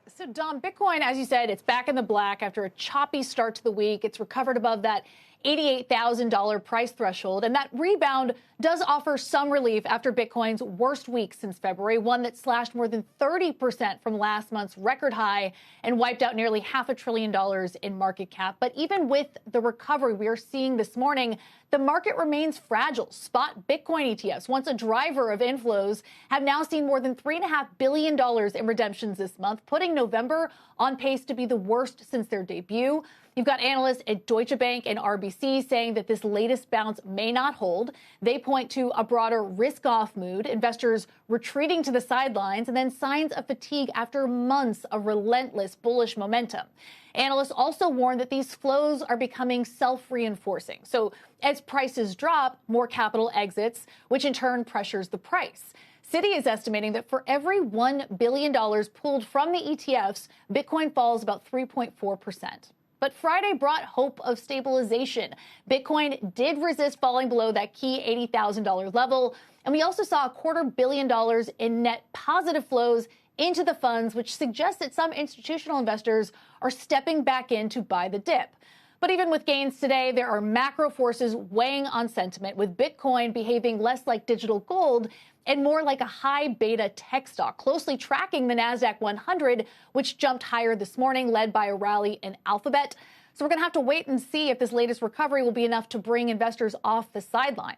So, Dom, Bitcoin, as you said, it's back in the black after a choppy start to the week. It's recovered above that $88,000 price threshold. And that rebound does offer some relief after Bitcoin's worst week since February, one that slashed more than 30% from last month's record high and wiped out nearly $500 billion in market cap. But even with the recovery we are seeing this morning, the market remains fragile. Spot Bitcoin ETFs, once a driver of inflows, have now seen more than $3.5 billion in redemptions this month, putting November on pace to be the worst since their debut. You've got analysts at Deutsche Bank and RBC saying that this latest bounce may not hold. They point to a broader risk-off mood, investors retreating to the sidelines, and then signs of fatigue after months of relentless bullish momentum. Analysts also warn that these flows are becoming self-reinforcing. So as prices drop, more capital exits, which in turn pressures the price. Citi is estimating that for every $1 billion pulled from the ETFs, Bitcoin falls about 3.4%. But Friday brought hope of stabilization. Bitcoin did resist falling below that key $80,000 level. And we also saw $250 million in net positive flows into the funds, which suggests that some institutional investors are stepping back in to buy the dip. But even with gains today, there are macro forces weighing on sentiment, with Bitcoin behaving less like digital gold and more like a high beta tech stock, closely tracking the NASDAQ 100, which jumped higher this morning, led by a rally in Alphabet. So we're going to have to wait and see if this latest recovery will be enough to bring investors off the sidelines.